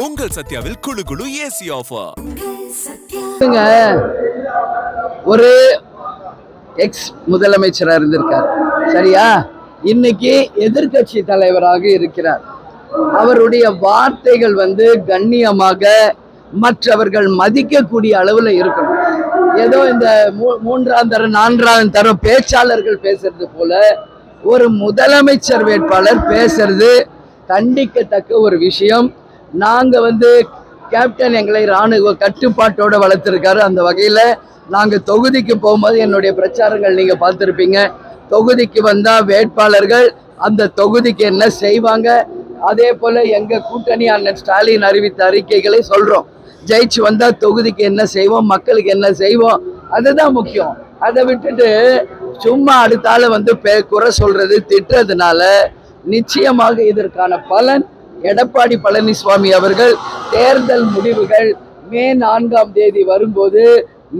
உங்கள் சத்யாவில் குளு குளு ஏசி ஆஃபர். ஒரு எக்ஸ் முதலமைச்சரா இருந்திருக்கார், சரியா? இன்னைக்கு எதிர்கட்சி தலைவராக இருக்கிறார். அவருடைய வார்த்தைகள் கண்ணியமாக மற்றவர்கள் மதிக்கக்கூடிய அளவுல இருக்கணும். ஏதோ இந்த மூன்றாம் தரம் நான்காம் தரம் பேச்சாளர்கள் பேசுறது போல ஒரு முதலமைச்சர் வேட்பாளர் பேசுறது கண்டிக்கத்தக்க ஒரு விஷயம். நாங்க கேப்டன் எங்களை இராணுவ கட்டுப்பாட்டோட வளர்த்திருக்காரு. அந்த வகையில நாங்க தொகுதிக்கு போகும்போது என்னுடைய பிரச்சாரங்கள் நீங்க பார்த்திருப்பீங்க. தொகுதிக்கு வந்தா வேட்பாளர்கள் அந்த தொகுதிக்கு என்ன செய்வாங்க, அதே போல எங்க கூட்டணி அண்ணன் ஸ்டாலின் அறிவித்த அறிக்கைகளை சொல்றோம். ஜெயிச்சு வந்தா தொகுதிக்கு என்ன செய்வோம், மக்களுக்கு என்ன செய்வோம், அதுதான் முக்கியம். அதை விட்டுட்டு சும்மா அடுத்தால குறை சொல்றது திட்டுறதுனால நிச்சயமாக இதற்கான பலன் எடப்பாடி பழனிசாமி அவர்கள் தேர்தல் முடிவுகள் மே 4ஆம் தேதி வரும்போது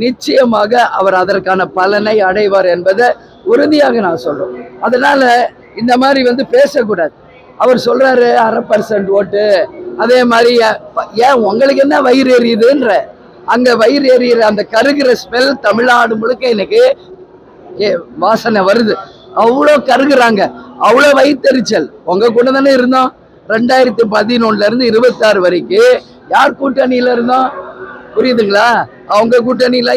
நிச்சயமாக அவர் அதற்கான பலனை அடைவார் என்பதை உறுதியாக நான் சொல்றோம். அதனால இந்த மாதிரி பேசக்கூடாது. அவர் சொல்றாரு 1/2% ஓட்டு, அதே மாதிரி ஏன் உங்களுக்கு என்ன வயிறு எரியுதுன்ற, அங்க வயிறு எரியுற அந்த கருகிற ஸ்மெல் தமிழ்நாடு முழுக்க இன்னைக்கு வாசனை வருது. அவ்வளோ கருகுறாங்க, அவ்வளோ வயிற்றுச்சல். உங்க கூட தானே இருந்தோம் 2011 இருந்து 26 வரைக்கும். யார் கூட்டணியில இருந்தோம், புரியுதுங்களா? அவங்க கூட்டணியில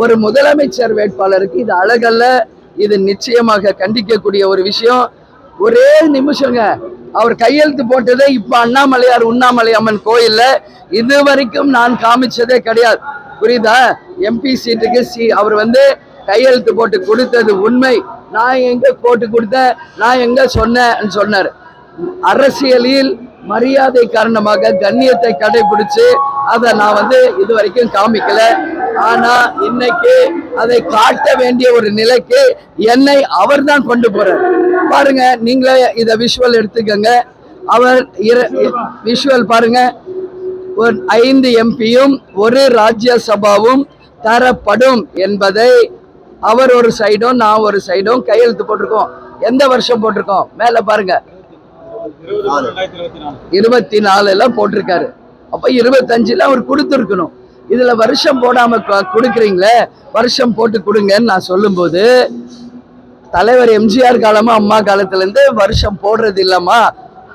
ஒரு முதலமைச்சர் வேட்பாளருக்கு இது அழகல்ல. இது நிச்சயமாக கண்டிக்கக்கூடிய ஒரு விஷயம். ஒரே நிமிஷங்க, அவர் கையெழுத்து போட்டதே இப்ப அண்ணாமலையார் உண்ணாமலை அம்மன் கோயில்ல இது வரைக்கும் நான் காமிச்சதே கிடையாது, புரியுதா? எம்பி சீட்டுக்கு அவர் கையெழுத்து போட்டு கொடுத்தது உண்மை. நான் எங்க போட்டு கொடுத்தேன், நான் எங்க சொன்னேன்னு சொன்னார். அரசியலில் மரியாதை காரணமாக கண்ணியத்தை கடைபிடிச்சு அதை நான் இது வரைக்கும் காமிக்கல. ஆனா இன்னைக்கு அதை காட்ட வேண்டிய ஒரு நிலைக்கு என்னை அவர் தான் கொண்டு போறார். பாருங்க, நீங்களே இத விஷுவல் எடுத்துக்கங்க. அவர் விஷுவல் பாருங்க. ஒரு 5 எம்பியும் ஒரு ராஜ்யசபாவும் தரப்படும் என்பதை அவர் ஒரு சைடும் நான் ஒரு சைடும் கையெழுத்து போட்டிருக்கோம். எந்த வருஷம் போட்டிருக்கோம்? மேல பாருங்க, 24 போட்டிருக்காரு. அப்ப 25 அவர் கொடுத்துருக்கணும். இதுல வருஷம் போடாம கொடுக்குறீங்களே, வருஷம் போட்டு கொடுங்கன்னு நான் சொல்லும் போது, தலைவர் எம்ஜிஆர் காலமா அம்மா காலத்துல இருந்து வருஷம் போடுறது இல்லம்மா,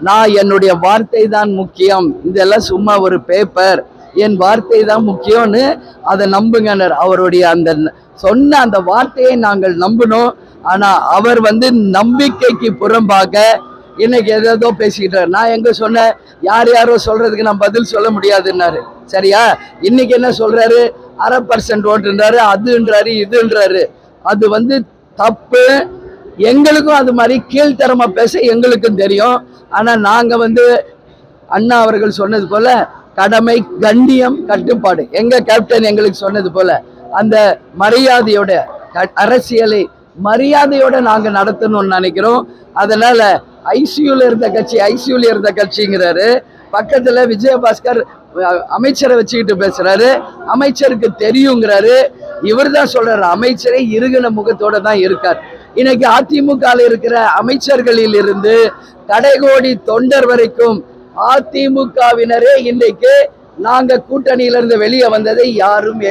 நான் என்னுடைய வார்த்தை தான் முக்கியம், இதெல்லாம் சும்மா ஒரு பேப்பர், என் வார்த்தை தான் முக்கியம்னு அதை நம்புங்க. அவருடைய அந்த சொன்ன அந்த வார்த்தையை நாங்கள் நம்பணும். ஆனா அவர் நம்பிக்கைக்கு புறம்பாக இன்னைக்கு ஏதோ பேசிக்கிட்டார். நான் எங்க சொன்னேன், யாரோ சொல்றதுக்கு நான் பதில் சொல்ல முடியாதுன்னாரு, சரியா? இன்னைக்கு என்ன சொல்றாரு, 1/2% ஓட்டுன்றாரு, அதுன்றாரு இதுன்றாரு. அது தப்பு. எங்களுக்கும் அது மாதிரி கீழ்த்தரமா பேச எங்களுக்கும் தெரியும். ஆனா நாங்க அண்ணா அவர்கள் சொன்னது போல கடமை, கண்ணியம், கட்டுப்பாடு, எங்க கேப்டன் எங்களுக்கு சொன்னது போல அந்த மரியாதையோட அரசியலை மரியாதையோட நாங்க நடத்தணும்னு நினைக்கிறோம். அதனால ஐசியூல இருந்த கட்சிங்கிறாரு. பக்கத்துல விஜயபாஸ்கர் அமைச்சரை வச்சுக்கிட்டு பேசுறாரு, அமைச்சருக்கு தெரியுங்கிறாரு. இவர் தான் சொல்றாரு, அமைச்சரை இருகின முகத்தோட தான் இருக்கார். இன்னைக்கு அதிமுக இருக்கிற அமைச்சர்களில் இருந்து கடைகோடி தொண்டர் வரைக்கும் அதிமுகவினரே இன்றைக்கு நாங்க கூட்டணியிலிருந்து வெளியே வந்ததை யாரும்